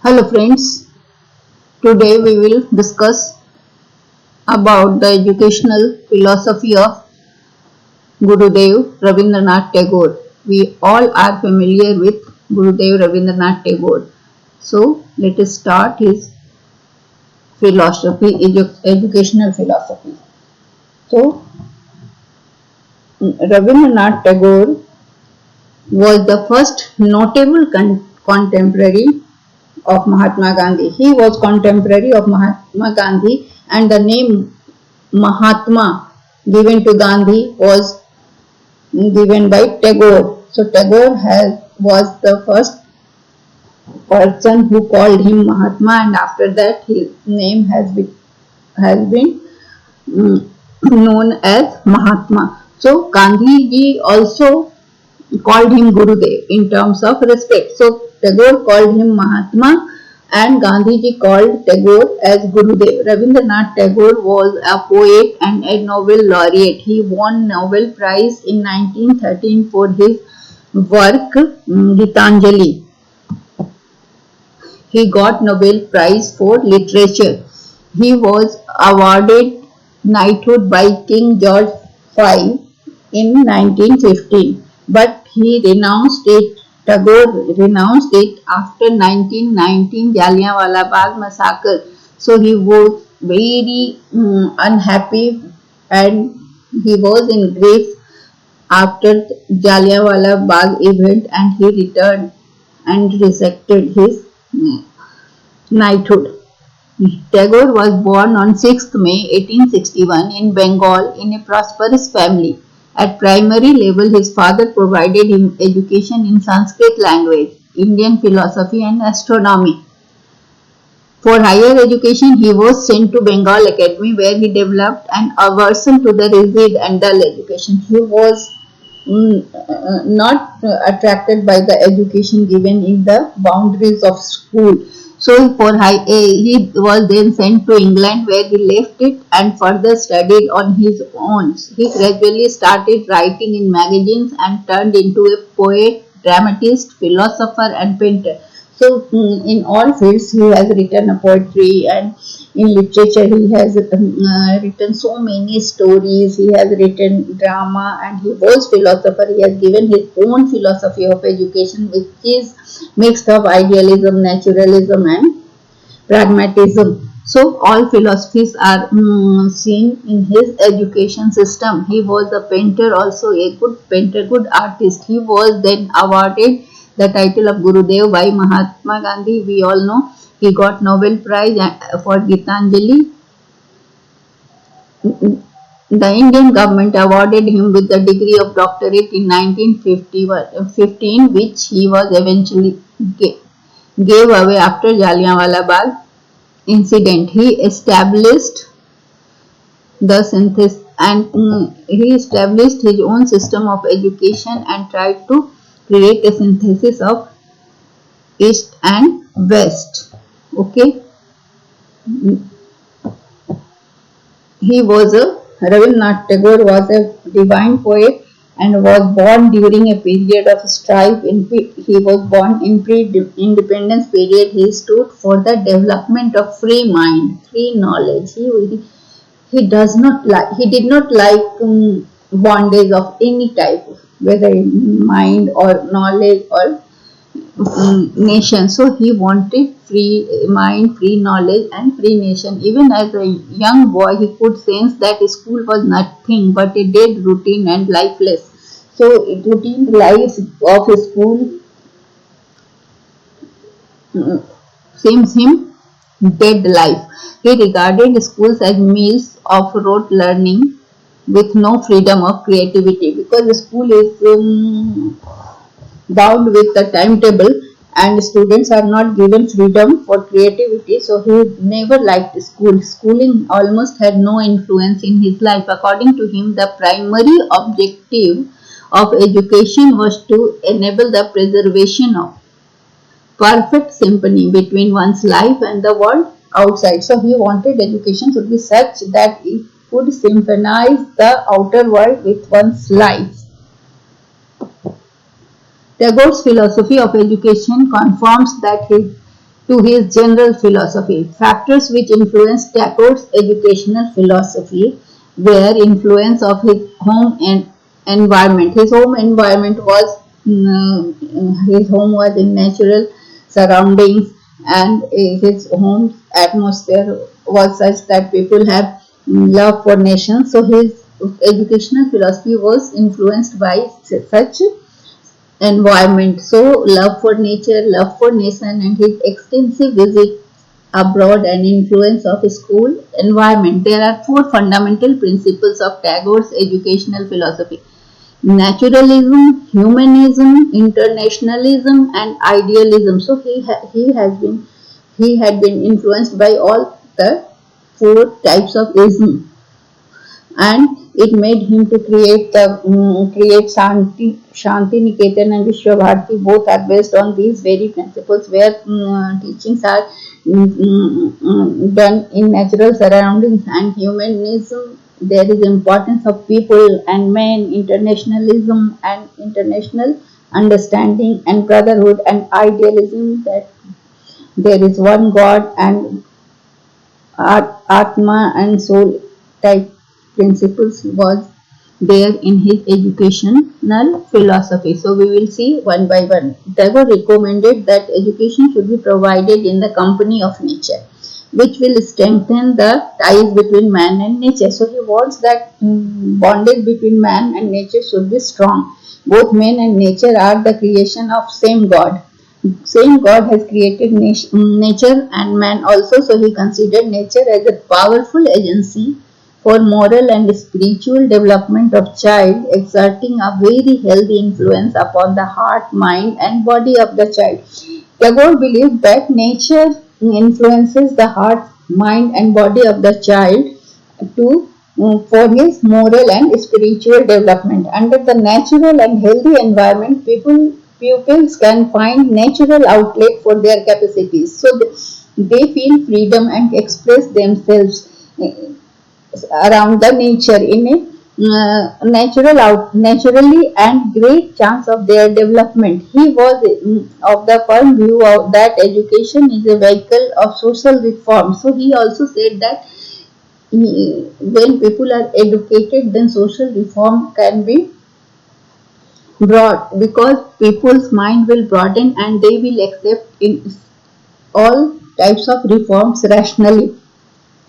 Hello friends, today we will discuss about the educational philosophy of Gurudev Rabindranath Tagore. We all are familiar with Gurudev Rabindranath Tagore. So let us start his philosophy, educational philosophy. So Rabindranath Tagore was the first notable contemporary of Mahatma Gandhi. He was contemporary of Mahatma Gandhi, and the name Mahatma given to Gandhi was given by Tagore. So Tagore was the first person who called him Mahatma, and after that his name has been known as Mahatma. So Gandhi ji also called him Gurudev in terms of respect. So Tagore called him Mahatma and Gandhiji called Tagore as Gurudev. Rabindranath Tagore was a poet and a Nobel laureate. He won Nobel Prize in 1913 for his work Gitanjali. He got Nobel Prize for Literature. He was awarded knighthood by King George V in 1915, but he renounced it. Tagore renounced it after 1919 Jallianwala Bagh massacre. So he was very unhappy and he was in grief after Jallianwala Bagh event, and he returned and rejected his knighthood. Tagore was born on 6th May 1861 in Bengal in a prosperous family. At primary level, his father provided him education in Sanskrit language, Indian philosophy and astronomy. For higher education, he was sent to Bengal Academy where he developed an aversion to the rigid and dull education. He was not attracted by the education given in the boundaries of school. So he was then sent to England where he left it and further studied on his own. He gradually started writing in magazines and turned into a poet, dramatist, philosopher and painter. So in all fields he has written a poetry, and in literature he has written so many stories. He has written drama and he was philosopher. He has given his own philosophy of education, which is mixed of idealism, naturalism and pragmatism. So all philosophies are seen in his education system. He was a painter, also a good painter, good artist. He was then awarded the title of Gurudev by Mahatma Gandhi. We all know he got Nobel Prize for Gitanjali. The Indian government awarded him with the degree of doctorate in 1915, which he was eventually gave away after Jallianwala Bagh incident. He established the synthesis and he established his own system of education and tried to create a synthesis of East and West. Okay, Rabindranath Tagore was a divine poet and was born during a period of strife. He was born in pre-independence period. He stood for the development of free mind, free knowledge. He did not like bondage of any type, whether in mind or knowledge or nation. So he wanted free mind, free knowledge and free nation. Even as a young boy he could sense that school was nothing but a dead routine and lifeless. So routine life of school seems him dead life. He regarded schools as meals of rote learning with no freedom of creativity, because school is bound with the timetable and students are not given freedom for creativity. So he never liked school. Schooling almost had no influence in his life. According to him, the primary objective of education was to enable the preservation of perfect symphony between one's life and the world outside. So he wanted education to be such that it could symphonize the outer world with one's life. Tagore's philosophy of education confirms that his to his general philosophy. Factors which influenced Tagore's educational philosophy were influence of his home and environment. His home environment was his home was in natural surroundings, and his home atmosphere was such that people have love for nation. So his educational philosophy was influenced by such environment. So love for nature, love for nation, and his extensive visit abroad and influence of school environment. There are four fundamental principles of Tagore's educational philosophy: naturalism, humanism, internationalism, and idealism. So he had been influenced by all the four types of ism, and it made him to create Shanti Niketan and Vishwa Bharati. Both are based on these very principles, where teachings are done in natural surroundings. And humanism, there is importance of people and men, internationalism and international understanding and brotherhood, and idealism, that there is one God, and Atma and soul type principles was there in his educational philosophy. So we will see one by one. Tagore recommended that education should be provided in the company of nature, which will strengthen the ties between man and nature. So he wants that bondage between man and nature should be strong. Both man and nature are the creation of same God. Same God has created nature and man also. So he considered nature as a powerful agency for moral and spiritual development of child, exerting a very healthy influence upon the heart, mind, and body of the child. Tagore believed that nature influences the heart, mind, and body of the child to for his moral and spiritual development. Under the natural and healthy environment, pupils can find natural outlet for their capacities. So they feel freedom and express themselves around the nature in a naturally, and great chance of their development. He was of the firm view of that education is a vehicle of social reform. So he also said that when people are educated, then social reform can be brought, because people's mind will broaden and they will accept in all types of reforms rationally.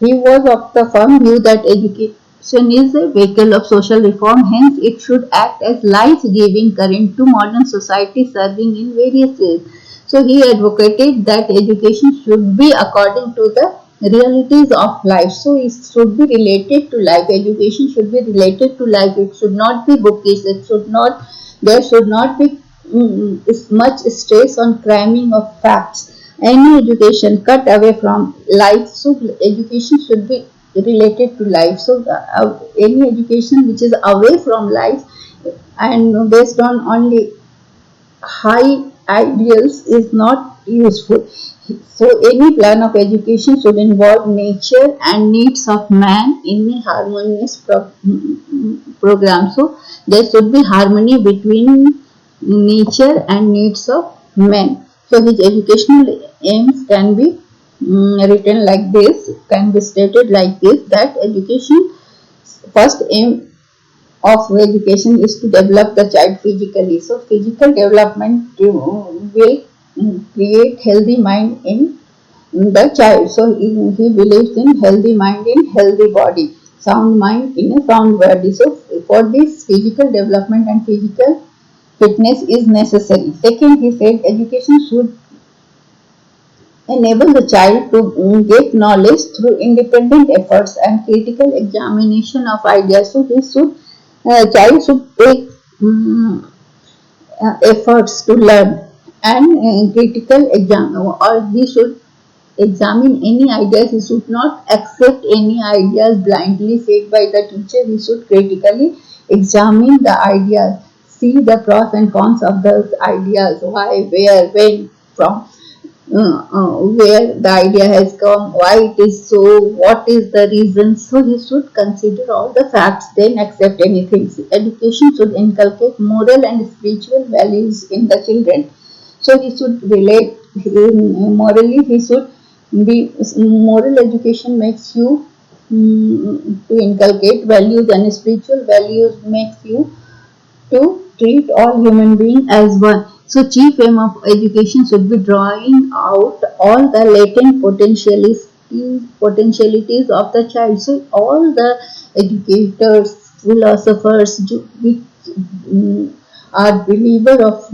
He was of the firm view that education is a vehicle of social reform, hence it should act as life-giving current to modern society, serving in various ways. So he advocated that education should be according to the realities of life. So it should be related to life. Education should be related to life. It should not be bookish. There should not be much stress on cramming of facts. Any education cut away from life, so education should be related to life. So any education which is away from life and based on only high ideals is not useful. So any plan of education should involve nature and needs of man in a harmonious program. So there should be harmony between nature and needs of men. So his educational aims can be written like this, can be stated like this, that education, first aim of education is to develop the child physically. So physical development will create healthy mind in the child. So he believes in healthy mind in healthy body, sound mind in a sound body. So for this, physical development and physical fitness is necessary. Second, he said education should enable the child to get knowledge through independent efforts and critical examination of ideas. So this should child should take efforts to learn, and critical exam, or he should examine any ideas. He should not accept any ideas blindly said by the teacher. He should critically examine the ideas, see the pros and cons of those ideas, why, where, when, from where the idea has come, why it is so, what is the reason. So he should consider all the facts, then accept anything. Education should inculcate moral and spiritual values in the children. So he should relate morally he should be. Moral education makes you to inculcate values, and spiritual values makes you to treat all human beings as one. So chief aim of education should be drawing out all the latent potentialities of the child. So all the educators, philosophers, which are believer of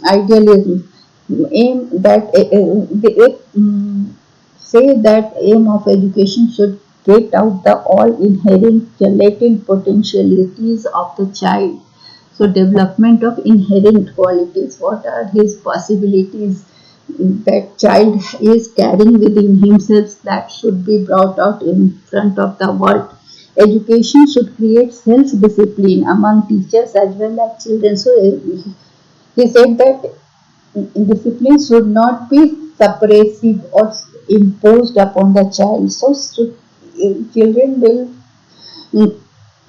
idealism, aim that they say that aim of education should get out the all inherent latent potentialities of the child. So development of inherent qualities, what are his possibilities that child is carrying within himself, that should be brought out in front of the world. Education should create self-discipline among teachers as well as children. So he said that discipline should not be suppressive or imposed upon the child. So children will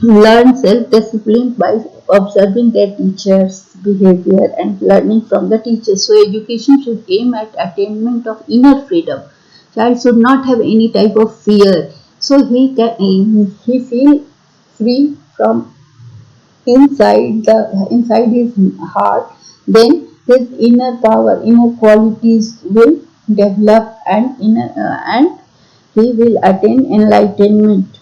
learn self-discipline by observing their teachers' behavior and learning from the teachers. So education should aim at attainment of inner freedom. Child should not have any type of fear. So he feel free from inside his heart. Then his inner power, inner qualities will develop, and he will attain enlightenment.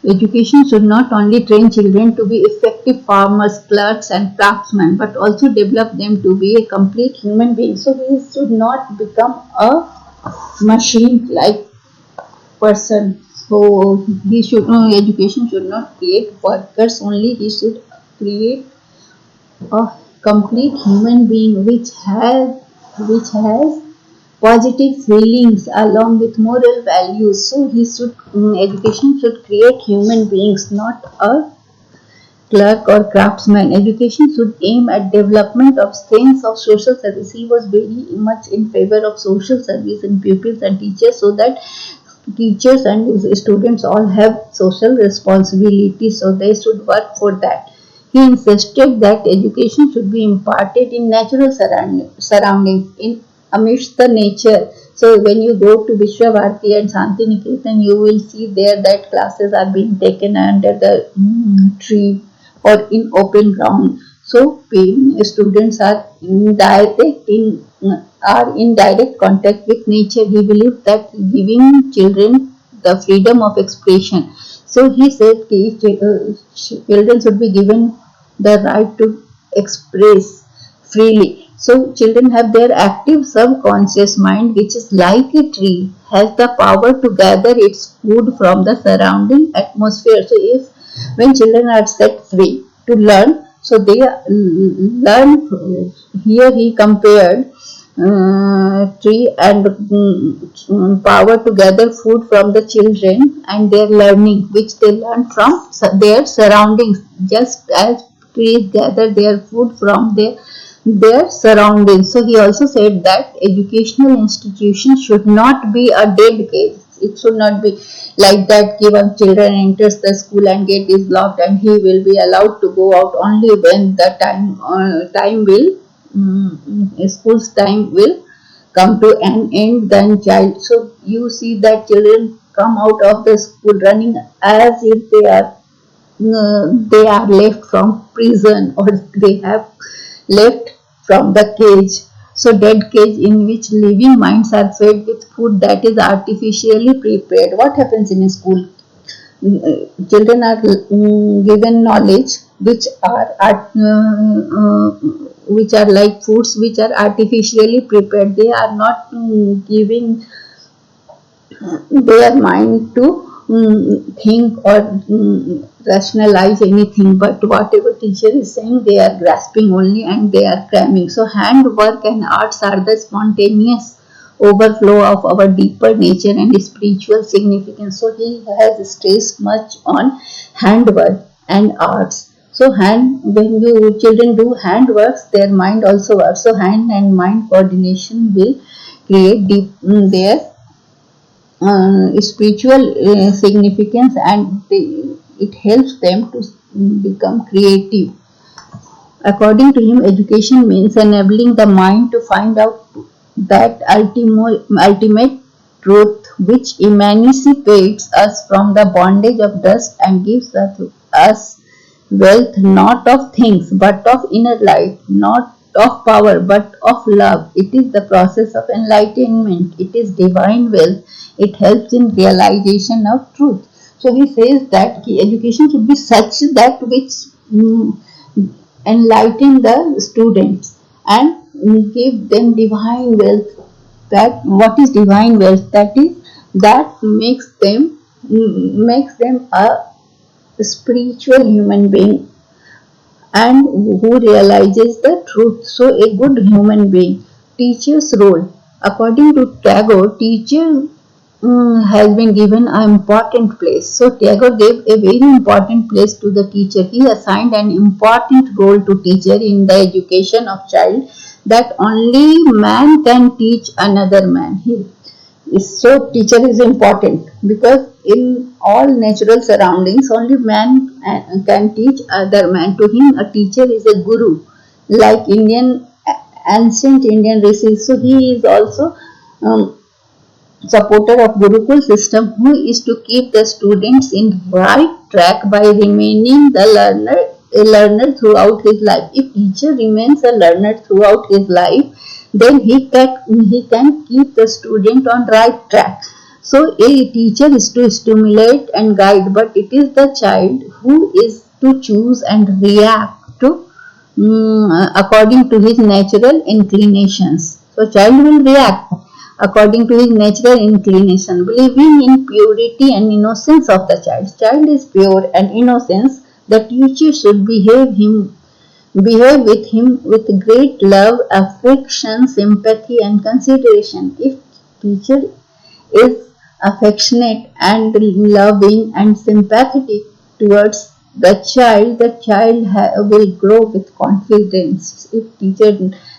Education should not only train children to be effective farmers, clerks, and craftsmen, but also develop them to be a complete human being. So he should not become a machine-like person. So he should education should not create workers only. He should create a complete human being which has positive feelings along with moral values. So he should education should create human beings, not a clerk or craftsman. Education should aim at development of sense of social service. He was very much in favor of social service in pupils and teachers, so that teachers and students all have social responsibility, so they should work for that. He insisted that education should be imparted in natural surroundings, in amidst the nature. So when you go to Vishwavarti and Santiniketan, you will see there that classes are being taken under the tree or in open ground. So students are in direct contact with nature. He believed that giving children the freedom of expression. So he said children should be given the right to express freely. So children have their active subconscious mind, which is like a tree, has the power to gather its food from the surrounding atmosphere. So if when children are set free to learn, so they learn. Here he compared tree and power to gather food from the children and their learning, which they learn from their surroundings, just as trees gather their food from their surroundings. So he also said that educational institutions should not be a dead cage. It should not be like that. Given children enters the school and gate is locked, and he will be allowed to go out only when the time will school's time will come to an end. Then child. So you see that children come out of the school running as if they are left from prison, or they have left from the cage. So dead cage in which living minds are fed with food that is artificially prepared. What happens in a school? Children are given knowledge which are like foods which are artificially prepared. They are not giving their mind to think or rationalize anything, but whatever teacher is saying, they are grasping only and they are cramming. So handwork and arts are the spontaneous overflow of our deeper nature and spiritual significance. So he has stressed much on handwork and arts. So when you children do handworks, their mind also works. So hand and mind coordination will create their spiritual significance, and it helps them to become creative. According to him, education means enabling the mind to find out that ultimate truth which emancipates us from the bondage of dust and gives us wealth not of things but of inner light, not of power but of love. It is the process of enlightenment. It is divine wealth. It helps in realization of truth. So he says that education should be such that which enlighten the students and give them divine wealth. That what is divine wealth? That is that makes them a spiritual human being and who realizes the truth. So a good human being. Teacher's role. According to Tagore, teacher has been given an important place. So Tagore gave a very important place to the teacher. He assigned an important role to teacher in the education of child, that only man can teach another man. So teacher is important because in all natural surroundings only man can teach other man. To him a teacher is a guru, like ancient Indian rishis. So he is also supporter of Gurukul system, who is to keep the students in right track by remaining a learner throughout his life. If teacher remains a learner throughout his life, then he can keep the student on right track. So a teacher is to stimulate and guide, but it is the child who is to choose and react to according to his natural inclinations. So child will react according to his natural inclination, believing in purity and innocence of the child. Child is pure and innocence. The teacher should behave with him with great love, affection, sympathy, and consideration. If teacher is affectionate and loving and sympathetic towards the child will grow with confidence. If teacher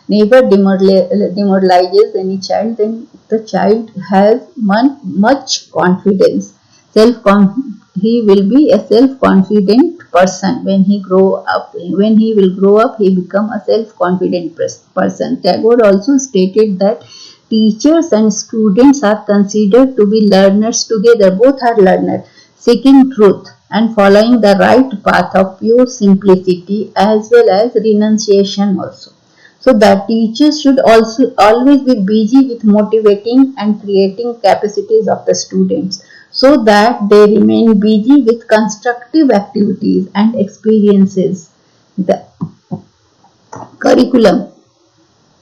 never demoralizes any child, then the child has much confidence. He will be a self-confident person when he grow up. When he will grow up, he become a self-confident person. Tagore also stated that teachers and students are considered to be learners together. Both are learners, seeking truth and following the right path of pure simplicity as well as renunciation also. So that teachers should also always be busy with motivating and creating capacities of the students, so that they remain busy with constructive activities and experiences. The curriculum.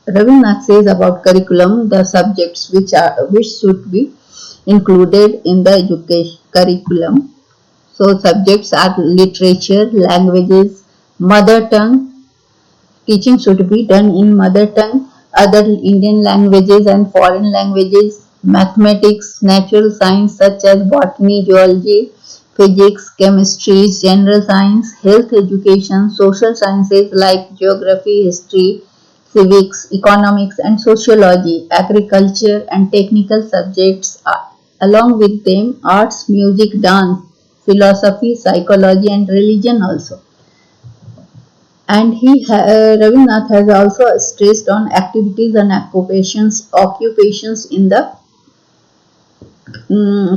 Rabindranath says about curriculum, the subjects which should be included in the education curriculum. So subjects are literature, languages, mother tongue. Teaching should be done in mother tongue, other Indian languages and foreign languages, mathematics, natural science such as botany, zoology, physics, chemistry, general science, health education, social sciences like geography, history, civics, economics and sociology, agriculture and technical subjects, along with them arts, music, dance, philosophy, psychology and religion also. And Rabindranath has also stressed on activities and occupations in the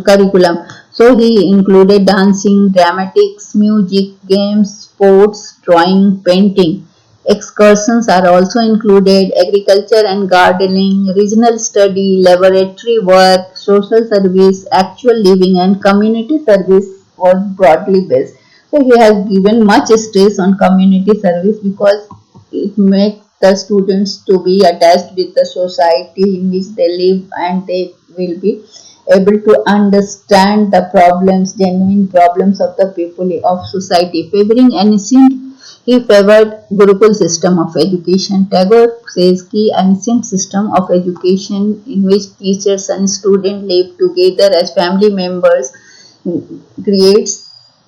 curriculum. So he included dancing, dramatics, music, games, sports, drawing, painting. Excursions are also included, agriculture and gardening, regional study, laboratory work, social service, actual living and community service was broadly based. So he has given much stress on community service because it makes the students to be attached with the society in which they live, and they will be able to understand the problems, genuine problems of the people of society. He favored Gurukul system of education. Tagore says कि ancient system of education in which teachers and students live together as family members creates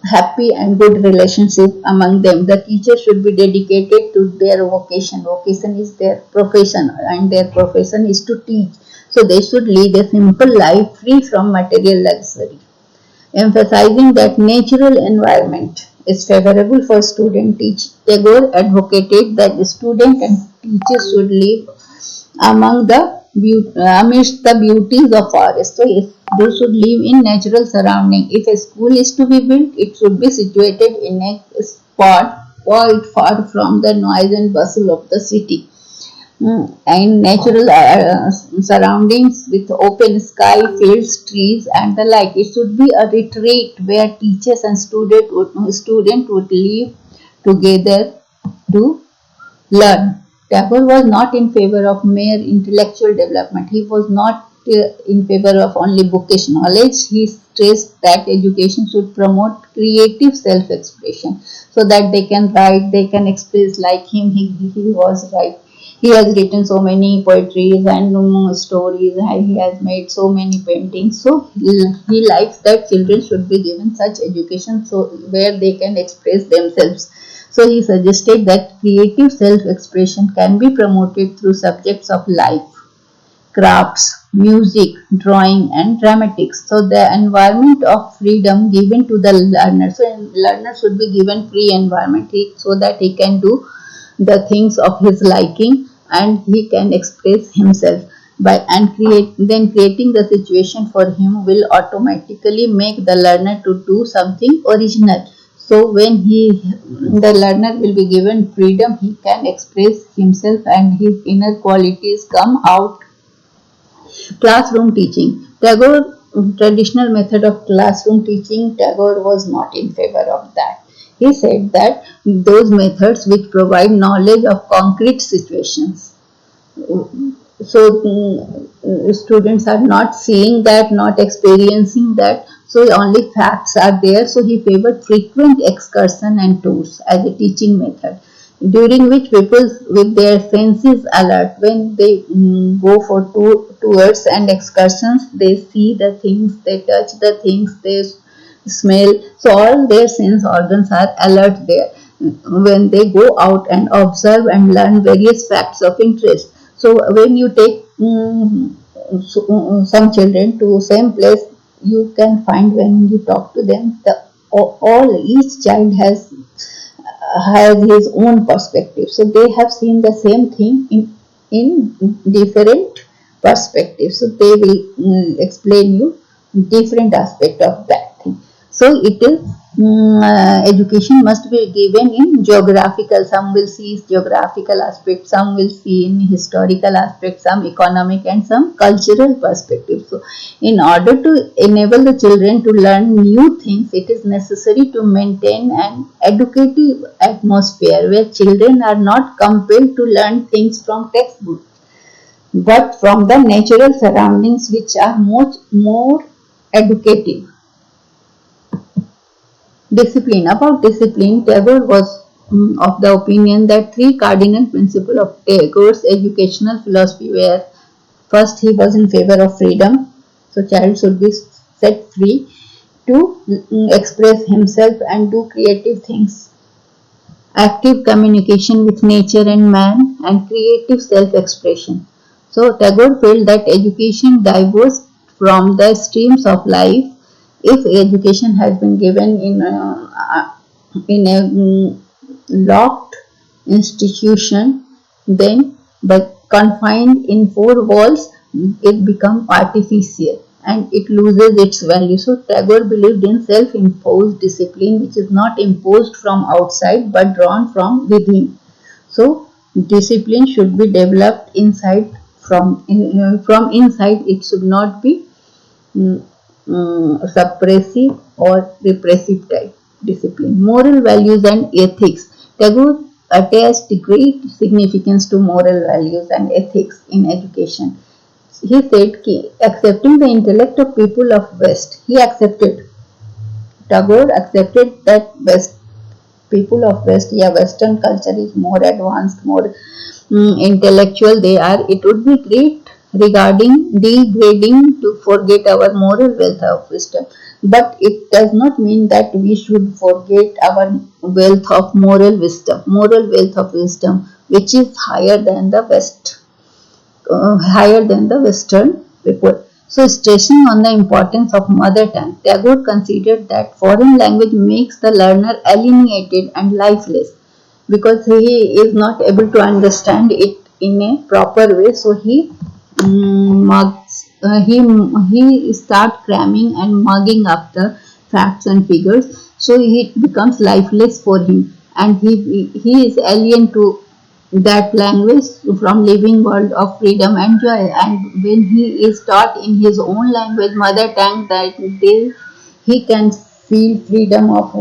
happy and good relationship among them. The teacher should be dedicated to their vocation. Vocation is their profession and their profession is to teach. So they should lead a simple life free from material luxury. Emphasizing that natural environment is favorable for student teach. Tagore advocated that student and teachers should live amidst the beauties of forest. So if they should live in natural surrounding. If a school is to be built, it should be situated in a spot quite far from the noise and bustle of the city. And natural surroundings with open sky, fields, trees, and the like. It should be a retreat where teachers and student would live together to learn. Tagore was not in favor of mere intellectual development. He was not in favor of only bookish knowledge. He stressed that education should promote creative self-expression so that they can write, they can express like him. He was right. He has written so many poetries and stories, and he has made so many paintings. So he likes that children should be given such education so where they can express themselves. So he suggested that creative self-expression can be promoted through subjects of life, crafts, music, drawing, and dramatics. So the environment of freedom given to the learner. So learner should be given free environment so that he can do the things of his liking and he can express himself by and creating the situation for him will automatically make the learner to do something original. So when the learner will be given freedom, he can express himself and his inner qualities come out. Classroom teaching. Tagore traditional method of classroom teaching, Tagore was not in favor of that. He said that those methods which provide knowledge of concrete situations. So students are not seeing that, not experiencing that. So only facts are there. So he favored frequent excursion and tours as a teaching method, during which people with their senses alert when they go for tours and excursions, they see the things, they touch the things, they smell. So all their sense organs are alert there when they go out and observe and learn various facts of interest. So when you take some children to same place, you can find when you talk to them, each child has his own perspective. So they have seen the same thing in different perspectives. So they will explain you different aspect of that thing. So it is education must be given in geographical. Some will see geographical aspect, some will see in historical aspect, some economic and some cultural perspective. So in order to enable the children to learn new things, it is necessary to maintain an educative atmosphere where children are not compelled to learn things from textbooks but from the natural surroundings which are much more educative. Discipline. About discipline, Tagore was of the opinion that three cardinal principles of Tagore's educational philosophy were: first, he was in favor of freedom, so child should be set free to express himself and do creative things. Active communication with nature and man, and creative self-expression. So Tagore felt that education diverged from the streams of life. If education has been given in a locked institution, then but confined in four walls, it becomes artificial and it loses its value. So Tagore believed in self-imposed discipline, which is not imposed from outside but drawn from within. So discipline should be developed inside from inside. It should not be suppressive or repressive type discipline. Moral values and ethics. Tagore attached great significance to moral values and ethics in education. He said, accepting the intellect of people of West, Tagore accepted that people of West, Western culture is more advanced, more intellectual they are. It would be great regarding degrading to forget our moral wealth of wisdom. But it does not mean that we should forget our wealth of moral wealth of wisdom, which is higher than the Western people. So, stressing on the importance of mother tongue, Tagore considered that foreign language makes the learner alienated and lifeless because he is not able to understand it in a proper way. So he start cramming and mugging up the facts and figures. So it becomes lifeless for him, and he is alien to that language from living world of freedom and joy. And when he is taught in his own language, mother tongue, that he can feel freedom of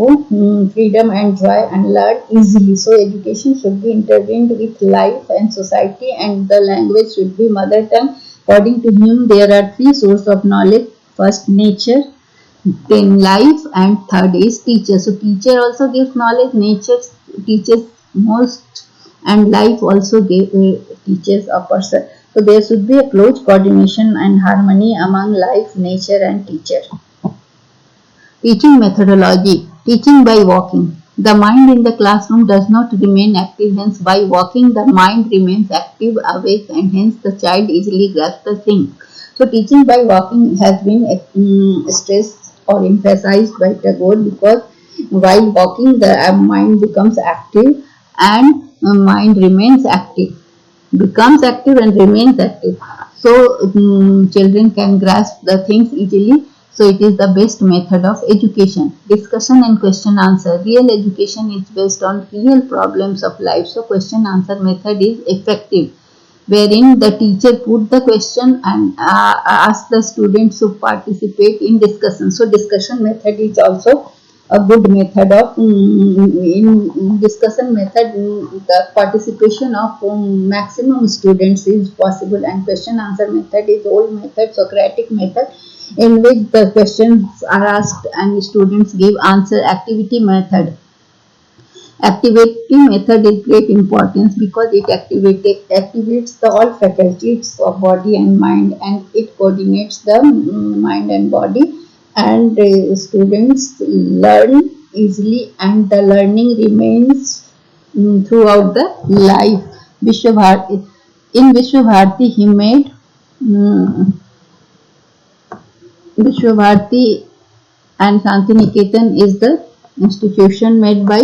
freedom and joy and learn easily. So education should be intertwined with life and society, and the language should be mother tongue. According to him, there are three sources of knowledge: first nature, then life, and third is teacher. So teacher also gives knowledge, nature teaches most, and life also teaches a person. So there should be a close coordination and harmony among life, nature, and teacher. Teaching methodology. Teaching by walking. The mind in the classroom does not remain active, hence by walking the mind remains active, awake, and hence the child easily grasps the thing. So teaching by walking has been stressed or emphasized by Tagore, because while walking the mind becomes active, and mind remains active, becomes active and remains active. So children can grasp the things easily. So it is the best method of education. Discussion and question answer. Real education is based on real problems of life. So question answer method is effective, wherein the teacher put the question and ask the students to participate in discussion. So discussion method is also a good method of in discussion method. The participation of maximum students is possible, and question answer method is old method, Socratic method, in which the questions are asked and students give answer. Activity method. Activity method is great importance because it activates the all faculties of body and mind, and it coordinates the mind and body, and students learn easily, and the learning remains throughout the life. Vishwabharati. In Vishwabharati he made Vishwabharati and Shantiniketan is the institution made by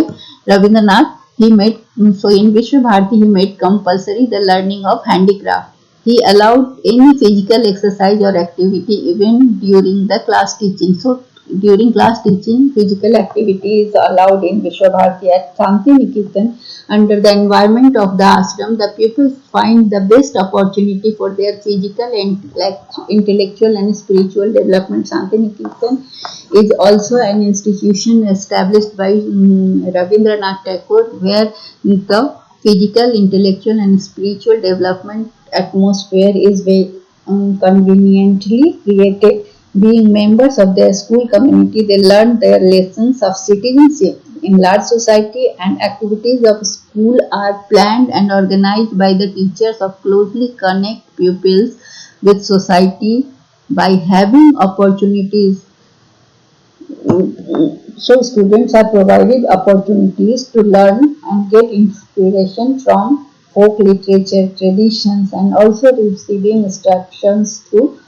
Rabindranath. He made so in Vishwabharati he made compulsory the learning of handicraft. He allowed any physical exercise or activity even during the class teaching. So during class teaching, physical activity is allowed in Vishwabharati. At Shantiniketan, under the environment of the ashram, the pupils find the best opportunity for their physical, intellectual, and spiritual development. Shantiniketan is also an institution established by Rabindranath Tagore, where the physical, intellectual, and spiritual development atmosphere is very conveniently created. Being members of their school community, they learn their lessons of citizenship in large society, and activities of school are planned and organized by the teachers of closely connect pupils with society by having opportunities. So students are provided opportunities to learn and get inspiration from folk literature, traditions, and also receiving instructions through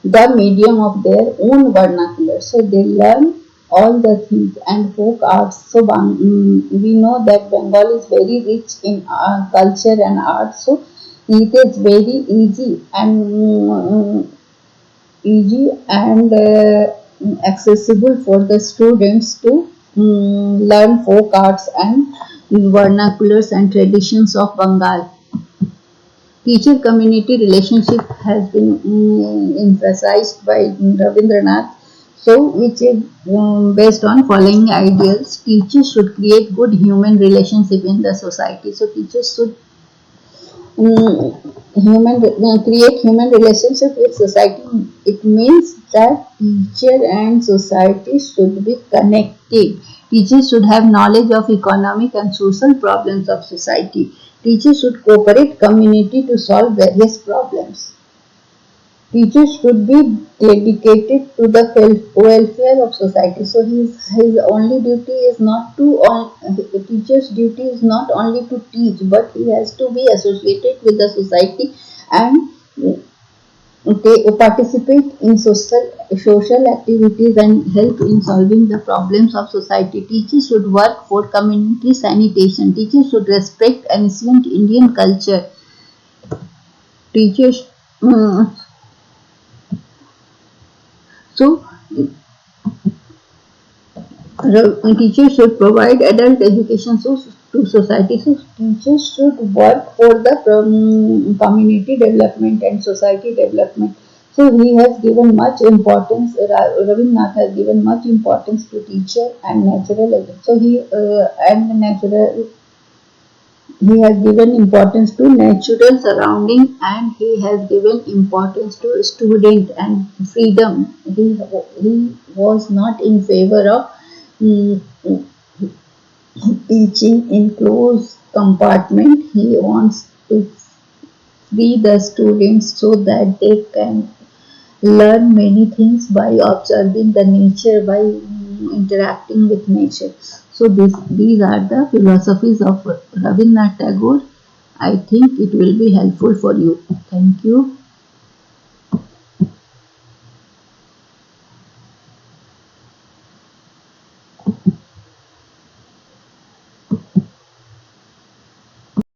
the medium of their own vernacular. So they learn all the things and folk arts. So we know that Bengal is very rich in culture and art. So it is very easy and accessible for the students to learn folk arts and vernaculars and traditions of Bengal. Teacher community relationship has been emphasized by Rabindranath, so which is based on following ideals. Teachers should create good human relationship in the society. So teachers should create human relationship with society. It means that teacher and society should be connected. Teachers should have knowledge of economic and social problems of society. Teachers should cooperate community to solve various problems. Teachers should be dedicated to the welfare of society. So his only duty is not to teacher's duty is not only to teach, but he has to be associated with the society and Okay, participate in social activities and help in solving the problems of society. Teachers should work for community sanitation. Teachers should respect ancient Indian culture. Teachers, mm, so teachers should provide adult education to society. So teachers should work for the community development and society development. So he has given much importance. Rabindranath has given much importance to teacher and natural. So and natural. He has given importance to natural surrounding, and he has given importance to student and freedom. He was not in favor of mm, teaching in closed compartment. He wants to free the students so that they can learn many things by observing the nature, by interacting with nature. So these are the philosophies of Rabindranath Tagore. I think it will be helpful for you. Thank you.